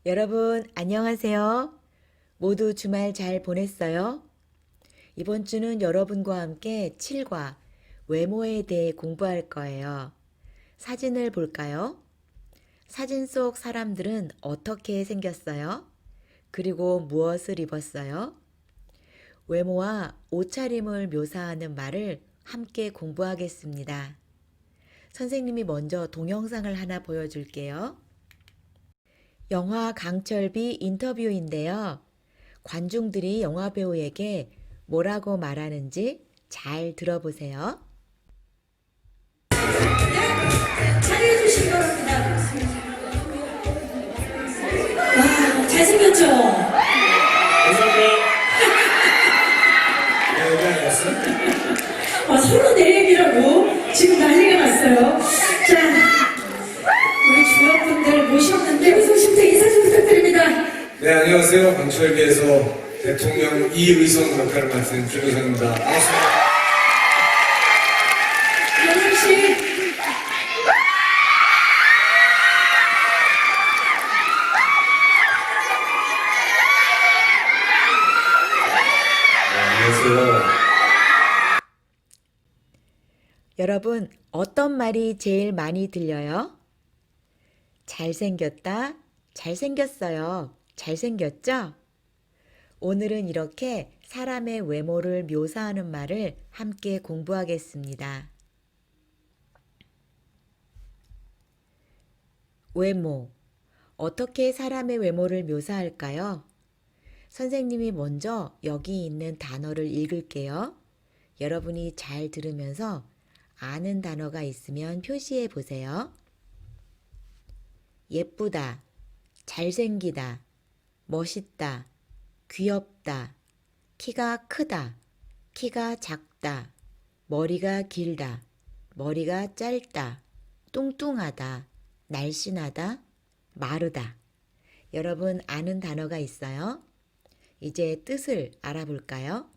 여러분, 안녕하세요. 모두 주말 잘 보냈어요? 이번 주는 여러분과 함께 칠과 외모에 대해 공부할 거예요. 사진을 볼까요? 사진 속 사람들은 어떻게 생겼어요? 그리고 무엇을 입었어요? 외모와 옷차림을 묘사하는 말을 함께 공부하겠습니다. 선생님이 먼저 동영상을 하나 보여줄게요. 영화 강철비 인터뷰인데요. 관중들이 영화배우에게 뭐라고 말하는지 잘 들어보세요. 자리해 주시기 바랍니다. 와, 잘생겼죠? 감사합니다. 네, 여기 앉았어? 서로 내 얘기라고 지금 난리가 났어요. 자, 우리 주역분들 모셨는데 의성심태 인사 좀 부탁드립니다. 네, 안녕하세요. 강철기에서 대통령 이의성 역할을 맡은 김의성입니다. 반갑습니다. 영웅씨, 안녕하세요. 여러분, 어떤 말이 제일 많이 들려요? 잘생겼다, 잘생겼어요, 잘생겼죠? 오늘은 이렇게 사람의 외모를 묘사하는 말을 함께 공부하겠습니다. 외모. 어떻게 사람의 외모를 묘사할까요? 선생님이 먼저 여기 있는 단어를 읽을게요. 여러분이 잘 들으면서 아는 단어가 있으면 표시해 보세요. 예쁘다, 잘생기다, 멋있다, 귀엽다, 키가 크다, 키가 작다, 머리가 길다, 머리가 짧다, 뚱뚱하다, 날씬하다, 마르다. 여러분 아는 단어가 있어요? 이제 뜻을 알아볼까요?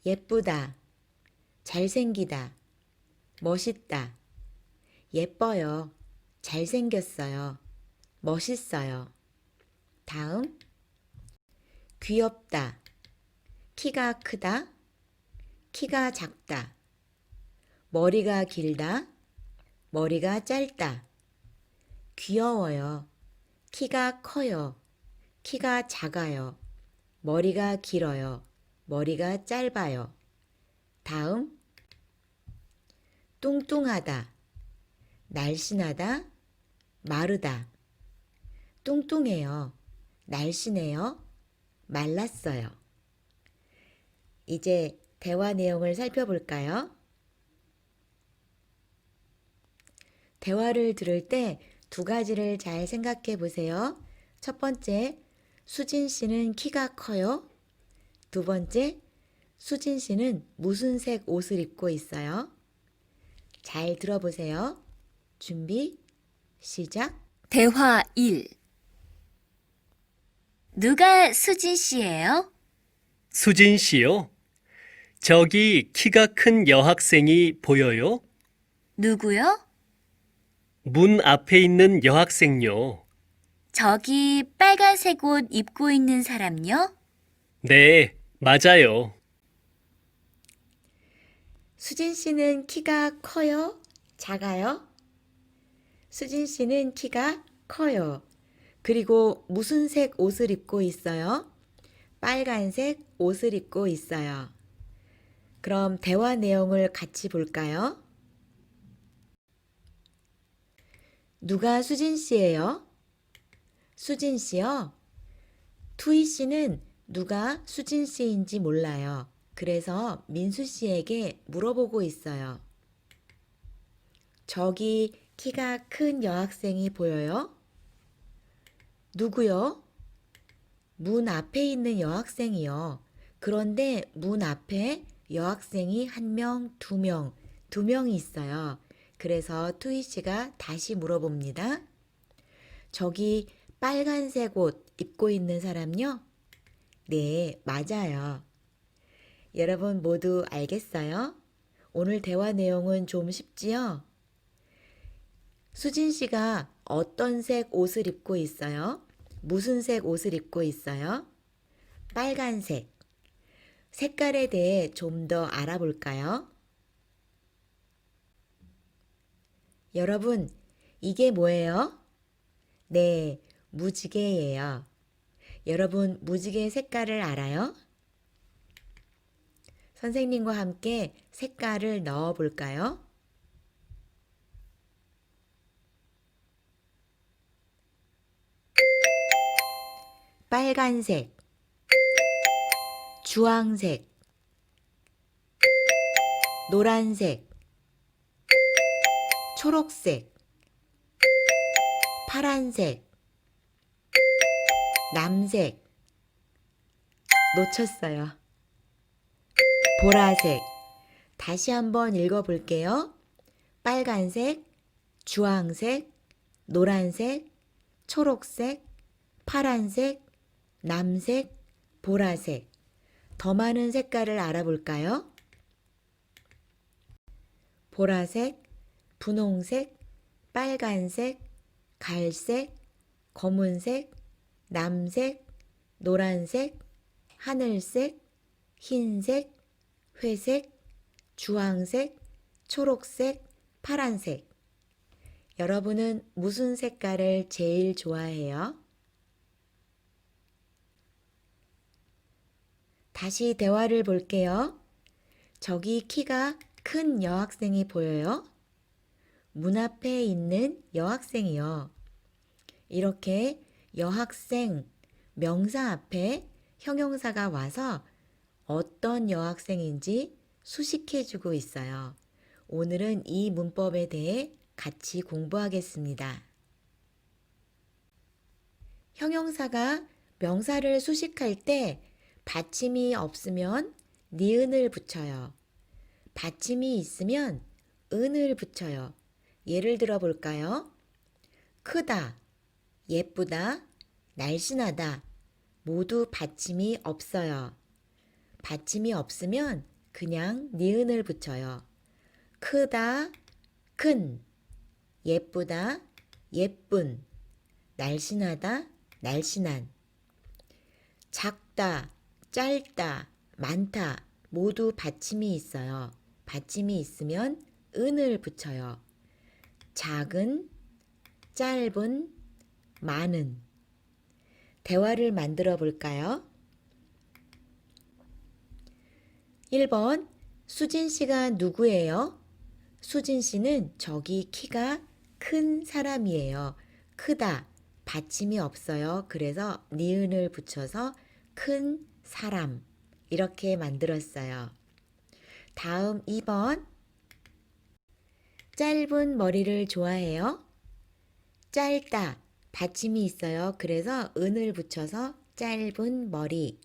예쁘다, 잘생기다, 멋있다, 예뻐요, 잘생겼어요, 멋있어요. 다음, 귀엽다, 키가 크다, 키가 작다, 머리가 길다, 머리가 짧다, 귀여워요, 키가 커요, 키가 작아요, 머리가 길어요, 머리가 짧아요. 다음, 뚱뚱하다, 날씬하다, 마르다. 뚱뚱해요, 날씬해요, 말랐어요. 이제 대화 내용을 살펴볼까요? 대화를 들을 때 두 가지를 잘 생각해 보세요. 첫 번째, 수진 씨는 키가 커요? 두 번째, 수진 씨는 무슨 색 옷을 입고 있어요? 잘 들어보세요. 준비, 시작. 대화 1. 누가 수진 씨예요? 수진 씨요? 저기 키가 큰 여학생이 보여요? 누구요? 문 앞에 있는 여학생요. 저기 빨간색 옷 입고 있는 사람요? 네, 맞아요. 수진 씨는 키가 커요? 작아요? 수진 씨는 키가 커요. 그리고 무슨 색 옷을 입고 있어요? 빨간색 옷을 입고 있어요. 그럼 대화 내용을 같이 볼까요? 누가 수진 씨예요? 수진 씨요? 투이 씨는 누가 수진 씨인지 몰라요. 그래서 민수 씨에게 물어보고 있어요. 저기 키가 큰 여학생이 보여요? 누구요? 문 앞에 있는 여학생이요. 그런데 문 앞에 여학생이 한 명, 두 명이 있어요. 그래서 투이 씨가 다시 물어봅니다. 저기 빨간색 옷 입고 있는 사람요? 네, 맞아요. 여러분 모두 알겠어요? 오늘 대화 내용은 좀 쉽지요? 수진 씨가 어떤 색 옷을 입고 있어요? 무슨 색 옷을 입고 있어요? 빨간색. 색깔에 대해 좀 더 알아볼까요? 여러분, 이게 뭐예요? 네, 무지개예요. 여러분, 무지개 색깔을 알아요? 선생님과 함께 색깔을 넣어 볼까요? 빨간색, 주황색, 노란색, 초록색, 파란색, 남색, 놓쳤어요. 보라색. 다시 한번 읽어볼게요. 빨간색, 주황색, 노란색, 초록색, 파란색, 남색, 보라색. 더 많은 색깔을 알아볼까요? 보라색, 분홍색, 빨간색, 갈색, 검은색, 남색, 노란색, 하늘색, 흰색, 회색, 주황색, 초록색, 파란색. 여러분은 무슨 색깔을 제일 좋아해요? 다시 대화를 볼게요. 저기 키가 큰 여학생이 보여요? 문 앞에 있는 여학생이요. 이렇게 여학생 명사 앞에 형용사가 와서 어떤 여학생인지 수식해주고 있어요. 오늘은 이 문법에 대해 같이 공부하겠습니다. 형용사가 명사를 수식할 때 받침이 없으면 니은을 붙여요. 받침이 있으면 은을 붙여요. 예를 들어 볼까요? 크다, 예쁘다, 날씬하다 모두 받침이 없어요. 받침이 없으면 그냥 니은을 붙여요. 크다, 큰, 예쁘다, 예쁜, 날씬하다, 날씬한. 작다, 짧다, 많다 모두 받침이 있어요. 받침이 있으면 은을 붙여요. 작은, 짧은, 많은. 대화를 만들어 볼까요? 1번, 수진 씨가 누구예요? 수진 씨는 저기 키가 큰 사람이에요. 크다, 받침이 없어요. 그래서 니은을 붙여서 큰 사람 이렇게 만들었어요. 다음 2번, 짧은 머리를 좋아해요? 짧다, 받침이 있어요. 그래서 은을 붙여서 짧은 머리.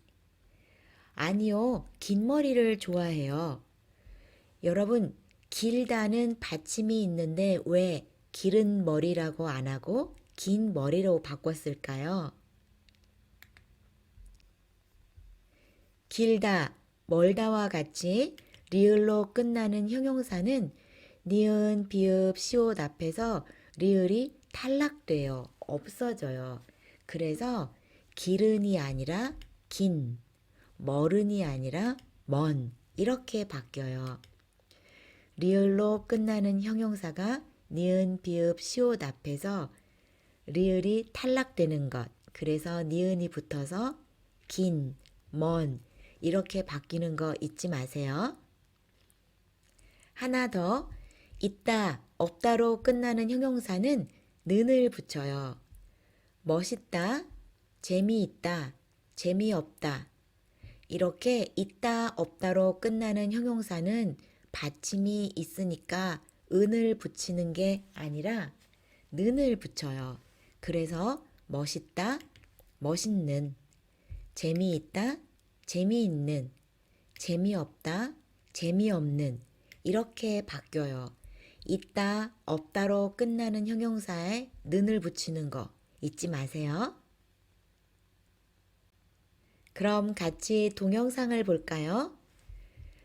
아니요, 긴 머리를 좋아해요. 여러분, 길다는 받침이 있는데 왜 기른 머리라고 안 하고 긴 머리로 바꿨을까요? 길다, 멀다와 같이 리을로 끝나는 형용사는 니은, 비읍, 시옷 앞에서 리을이 탈락돼요. 없어져요. 그래서 기른이 아니라 긴, 멀은이 아니라 먼 이렇게 바뀌어요. 리을로 끝나는 형용사가 니은, 비읍, 시옷 앞에서 리을이 탈락되는 것. 그래서 니은이 붙어서 긴, 먼 이렇게 바뀌는 거 잊지 마세요. 하나 더, 있다, 없다로 끝나는 형용사는 는을 붙여요. 멋있다, 재미있다, 재미없다. 이렇게 있다, 없다로 끝나는 형용사는 받침이 있으니까 은을 붙이는 게 아니라 는을 붙여요. 그래서 멋있다, 멋있는, 재미있다, 재미있는, 재미없다, 재미없는 이렇게 바뀌어요. 있다, 없다로 끝나는 형용사에 는을 붙이는 거 잊지 마세요. 그럼 같이 동영상을 볼까요?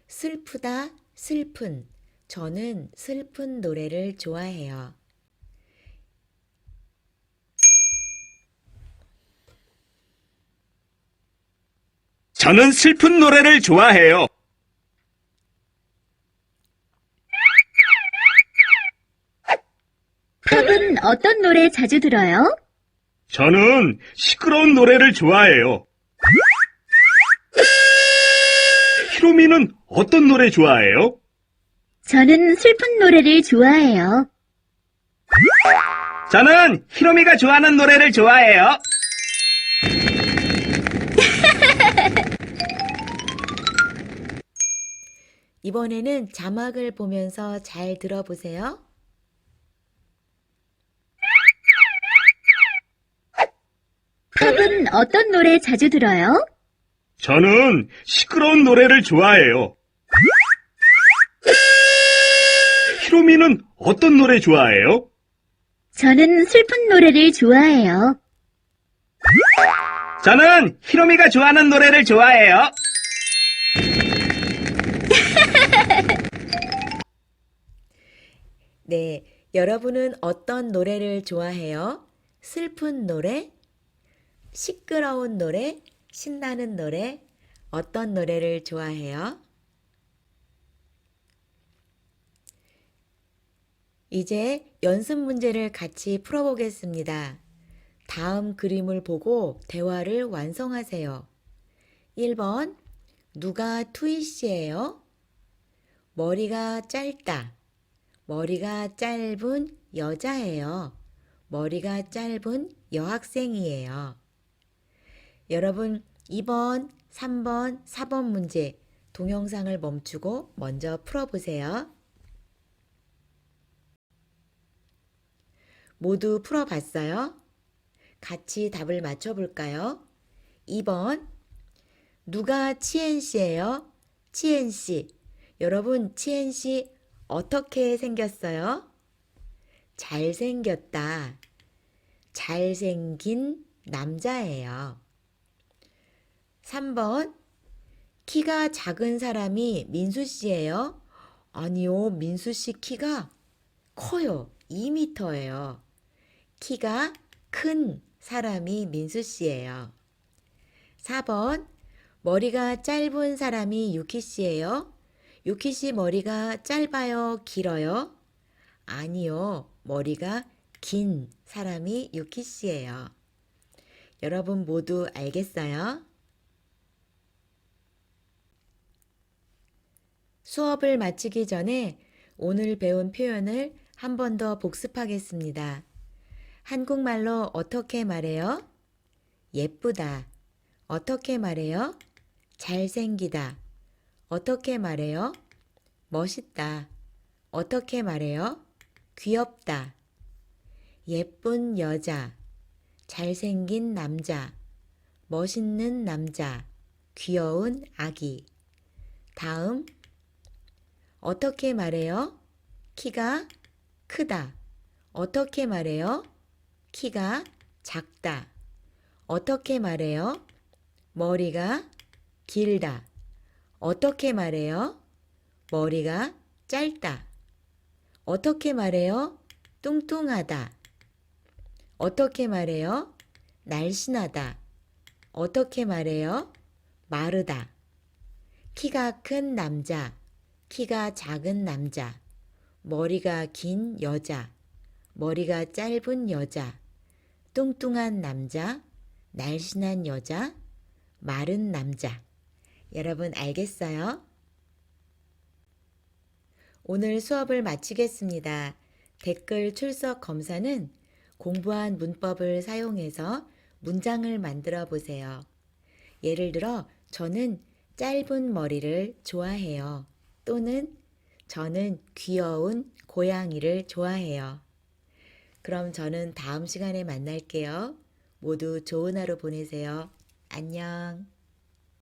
슬프다, 슬픈. 저는 슬픈 노래를 좋아해요. 저는 슬픈 노래를 좋아해요. 팝은 어떤 노래 자주 들어요? 저는 시끄러운 노래를 좋아해요. 히로미는 어떤 노래 좋아해요? 저는 슬픈 노래를 좋아해요. 저는 히로미가 좋아하는 노래를 좋아해요. 이번에는 자막을 보면서 잘 들어보세요. 팝은 어떤 노래 자주 들어요? 저는 시끄러운 노래를 좋아해요. 히로미는 어떤 노래 좋아해요? 저는 슬픈 노래를 좋아해요. 저는 히로미가 좋아하는 노래를 좋아해요. 네, 여러분은 어떤 노래를 좋아해요? 슬픈 노래? 시끄러운 노래? 신나는 노래? 어떤 노래를 좋아해요? 이제 연습 문제를 같이 풀어보겠습니다. 다음 그림을 보고 대화를 완성하세요. 1번, 누가 투이씨예요? 머리가 짧다. 머리가 짧은 여자예요. 머리가 짧은 여학생이에요. 여러분, 2번, 3번, 4번 문제 동영상을 멈추고 먼저 풀어보세요. 모두 풀어봤어요? 같이 답을 맞춰볼까요? 2번, 누가 치엔씨예요? 치엔씨. 여러분, 치엔씨 어떻게 생겼어요? 잘생겼다. 잘생긴 남자예요. 3번, 키가 작은 사람이 민수씨예요? 아니요, 민수씨 키가 커요. 2m예요. 키가 큰 사람이 민수씨예요. 4번, 머리가 짧은 사람이 유키씨예요? 유키씨 머리가 짧아요? 길어요? 아니요, 머리가 긴 사람이 유키씨예요. 여러분 모두 알겠어요? 수업을 마치기 전에 오늘 배운 표현을 한 번 더 복습하겠습니다. 한국말로 어떻게 말해요? 예쁘다. 어떻게 말해요? 잘생기다. 어떻게 말해요? 멋있다. 어떻게 말해요? 귀엽다. 예쁜 여자. 잘생긴 남자. 멋있는 남자. 귀여운 아기. 다음, 어떻게 말해요? 키가 크다. 어떻게 말해요? 키가 작다. 어떻게 말해요? 머리가 길다. 어떻게 말해요? 머리가 짧다. 어떻게 말해요? 뚱뚱하다. 어떻게 말해요? 날씬하다. 어떻게 말해요? 마르다. 키가 큰 남자, 키가 작은 남자, 머리가 긴 여자, 머리가 짧은 여자, 뚱뚱한 남자, 날씬한 여자, 마른 남자. 여러분 알겠어요? 오늘 수업을 마치겠습니다. 댓글 출석 검사는 공부한 문법을 사용해서 문장을 만들어 보세요. 예를 들어, 저는 짧은 머리를 좋아해요. 또는 저는 귀여운 고양이를 좋아해요. 그럼 저는 다음 시간에 만날게요. 모두 좋은 하루 보내세요. 안녕.